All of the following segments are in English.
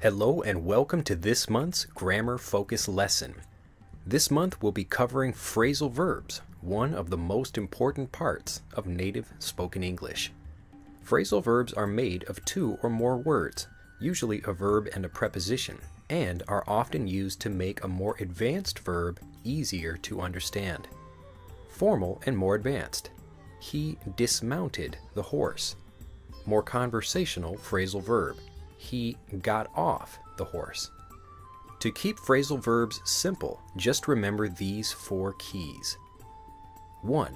Hello and welcome to this month's Grammar Focus lesson. This month we'll be covering phrasal verbs, one of the most important parts of native spoken English. Phrasal verbs are made of two or more words, usually a verb and a preposition, and are often used to make a more advanced verb easier to understand. Formal and more advanced. He dismounted the horse. More conversational phrasal verb. He got off the horse. To keep phrasal verbs simple, just remember these four keys. 1.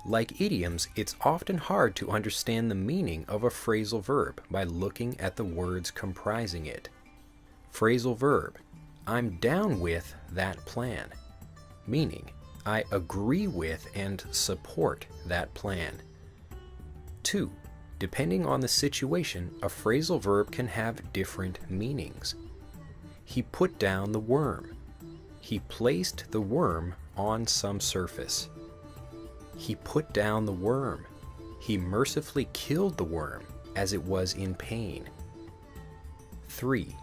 Like idioms, it's often hard to understand the meaning of a phrasal verb by looking at the words comprising it. Phrasal verb, I'm down with that plan, meaning I agree with and support that plan. 2. Depending on the situation, a phrasal verb can have different meanings. He put down the worm. He placed the worm on some surface. He put down the worm. He mercifully killed the worm as it was in pain. 3.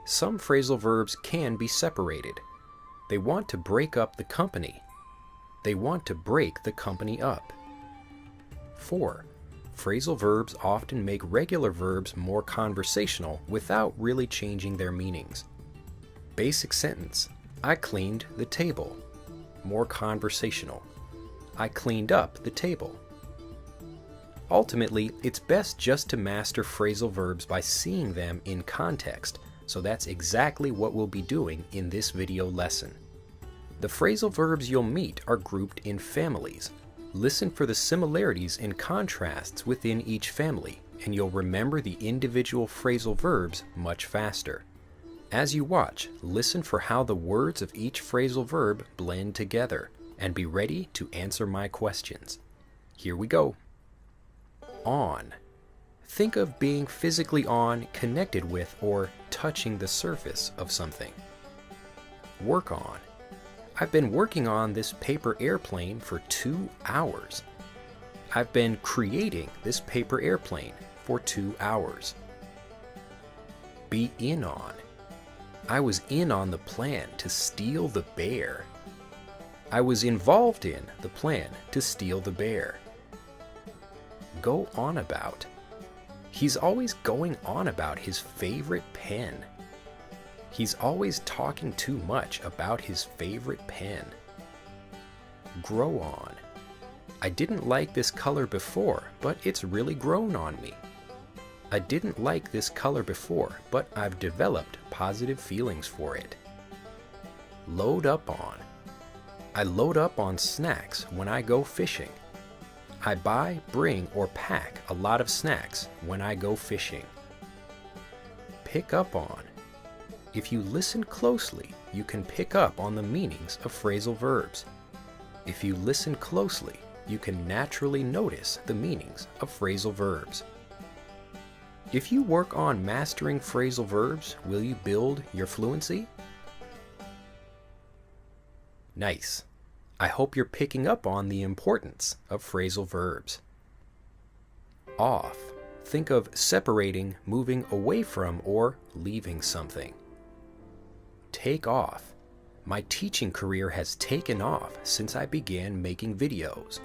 Some phrasal verbs can be separated. They want to break up the company. They want to break the company up. 4. Phrasal verbs often make regular verbs more conversational without really changing their meanings. Basic sentence, I cleaned the table. More conversational. I cleaned up the table. Ultimately, it's best just to master phrasal verbs by seeing them in context, so that's exactly what we'll be doing in this video lesson. The phrasal verbs you'll meet are grouped in families. Listen for the similarities and contrasts within each family, and you'll remember the individual phrasal verbs much faster. As you watch, listen for how the words of each phrasal verb blend together, and be ready to answer my questions. Here we go. On. Think of being physically on, connected with, or touching the surface of something. Work on. I've been working on this paper airplane for 2 hours. I've been creating this paper airplane for 2 hours. Be in on. I was in on the plan to steal the bear. I was involved in the plan to steal the bear. Go on about. He's always going on about his favorite pen. He's always talking too much about his favorite pen. Grow on. I didn't like this color before, but it's really grown on me. I didn't like this color before, but I've developed positive feelings for it. Load up on. I load up on snacks when I go fishing. I buy, bring, or pack a lot of snacks when I go fishing. Pick up on. If you listen closely, you can pick up on the meanings of phrasal verbs. If you listen closely, you can naturally notice the meanings of phrasal verbs. If you work on mastering phrasal verbs, will you build your fluency? Nice. I hope you're picking up on the importance of phrasal verbs. Off. Think of separating, moving away from, or leaving something. Take off. My teaching career has taken off since I began making videos.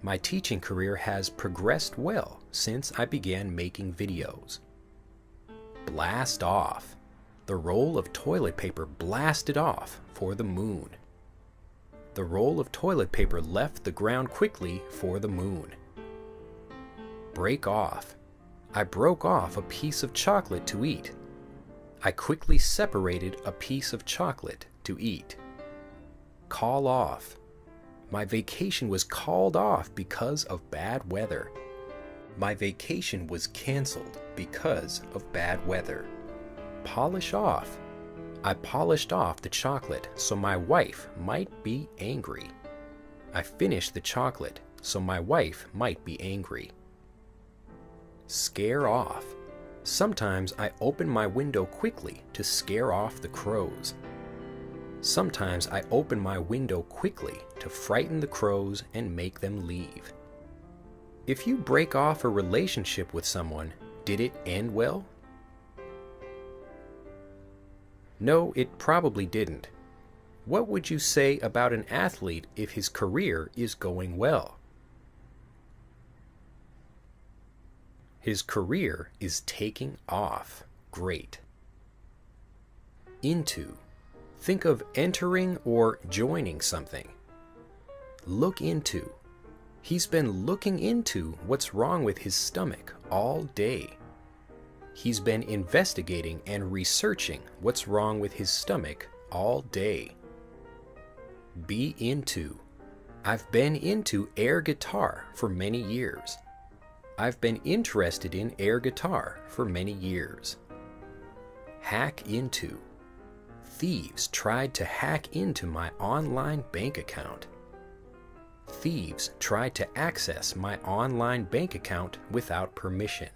My teaching career has progressed well since I began making videos. Blast off. The roll of toilet paper blasted off for the moon. The roll of toilet paper left the ground quickly for the moon. Break off. I broke off a piece of chocolate to eat. I quickly separated a piece of chocolate to eat. Call off. My vacation was called off because of bad weather. My vacation was canceled because of bad weather. Polish off. I polished off the chocolate so my wife might be angry. I finished the chocolate so my wife might be angry. Scare off. Sometimes I open my window quickly to scare off the crows. Sometimes I open my window quickly to frighten the crows and make them leave. If you break off a relationship with someone, did it end well? No, it probably didn't. What would you say about an athlete if his career is going well? His career is taking off. Great. Into. Think of entering or joining something. Look into. He's been looking into what's wrong with his stomach all day. He's been investigating and researching what's wrong with his stomach all day. Be into. I've been into air guitar for many years. I've been interested in air guitar for many years. Hack into. Thieves tried to hack into my online bank account. Thieves tried to access my online bank account without permission.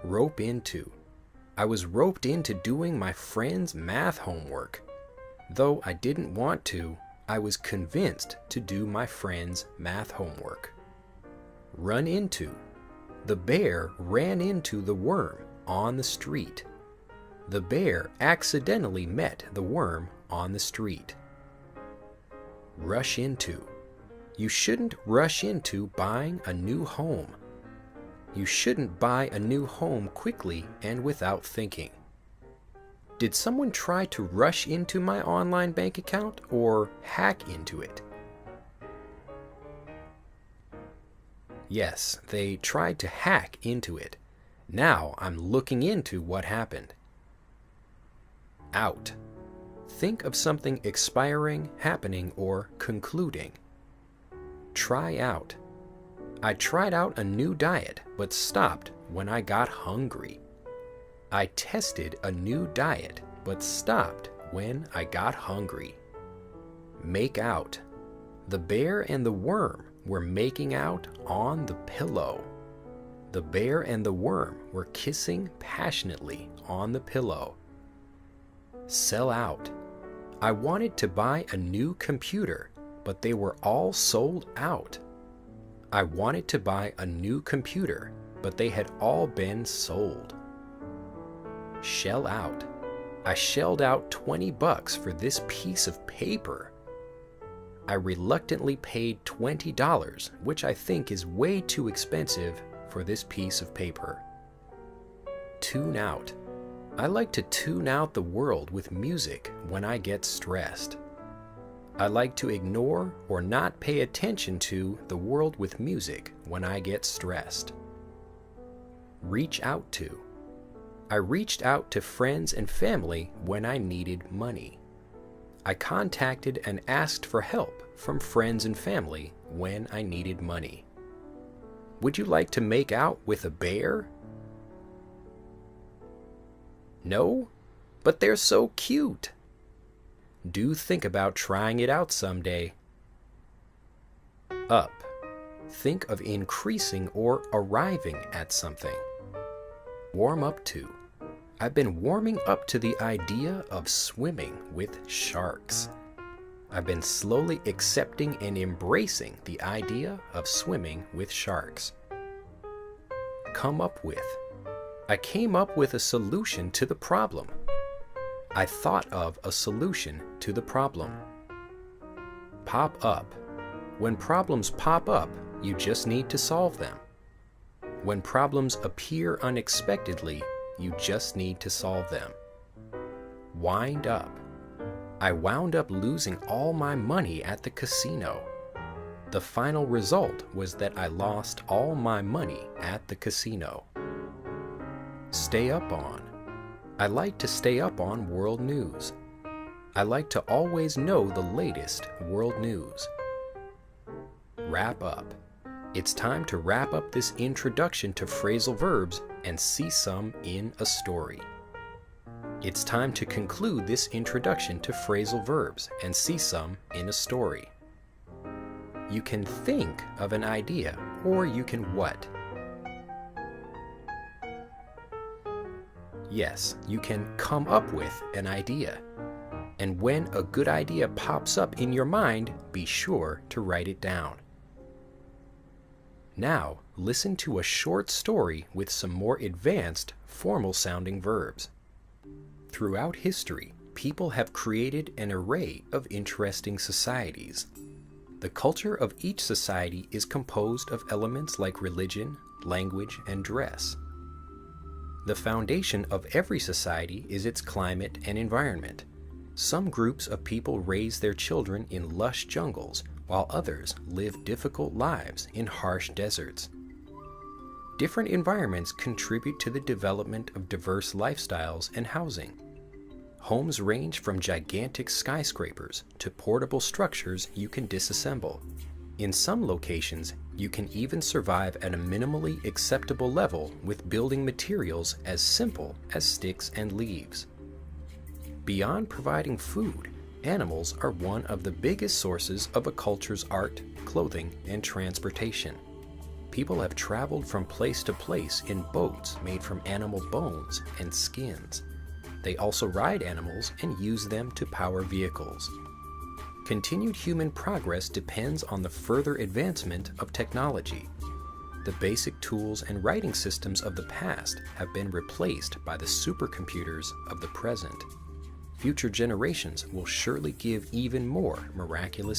Rope into. I was roped into doing my friend's math homework. Though I didn't want to, I was convinced to do my friend's math homework. Run into. The bear ran into the worm on the street. The bear accidentally met the worm on the street. Rush into. You shouldn't rush into buying a new home. You shouldn't buy a new home quickly and without thinking. Did someone try to rush into my online bank account or hack into it? Yes, they tried to hack into it. Now I'm looking into what happened. Out. Think of something expiring, happening, or concluding. Try out. I tried out a new diet, but stopped when I got hungry. I tested a new diet, but stopped when I got hungry. Make out. The bear and the worm were making out on the pillow. The bear and the worm were kissing passionately on the pillow. Sell out. I wanted to buy a new computer, but they were all sold out. I wanted to buy a new computer, but they had all been sold. Shell out. I shelled out $20 for this piece of paper. I reluctantly paid $20, which I think is way too expensive for this piece of paper. Tune out. I like to tune out the world with music when I get stressed. I like to ignore or not pay attention to the world with music when I get stressed. Reach out to. I reached out to friends and family when I needed money. I contacted and asked for help from friends and family when I needed money. Would you like to make out with a bear? No? But they're so cute. Do think about trying it out someday. Up. Think of increasing or arriving at something. Warm up to. I've been warming up to the idea of swimming with sharks. I've been slowly accepting and embracing the idea of swimming with sharks. Come up with. I came up with a solution to the problem. I thought of a solution to the problem. Pop up. When problems pop up, you just need to solve them. When problems appear unexpectedly, you just need to solve them. Wind up. I wound up losing all my money at the casino. The final result was that I lost all my money at the casino. Stay up on. I like to stay up on world news. I like to always know the latest world news. Wrap up. It's time to wrap up this introduction to phrasal verbs and see some in a story. It's time to conclude this introduction to phrasal verbs and see some in a story. You can think of an idea, or you can what? Yes, you can come up with an idea. And when a good idea pops up in your mind, be sure to write it down. Now, listen to a short story with some more advanced, formal-sounding verbs. Throughout history, people have created an array of interesting societies. The culture of each society is composed of elements like religion, language, and dress. The foundation of every society is its climate and environment. Some groups of people raise their children in lush jungles, while others live difficult lives in harsh deserts. Different environments contribute to the development of diverse lifestyles and housing. Homes range from gigantic skyscrapers to portable structures you can disassemble. In some locations, you can even survive at a minimally acceptable level with building materials as simple as sticks and leaves. Beyond providing food, animals are one of the biggest sources of a culture's art, clothing, and transportation. People have traveled from place to place in boats made from animal bones and skins. They also ride animals and use them to power vehicles. Continued human progress depends on the further advancement of technology. The basic tools and writing systems of the past have been replaced by the supercomputers of the present. Future generations will surely give even more miraculous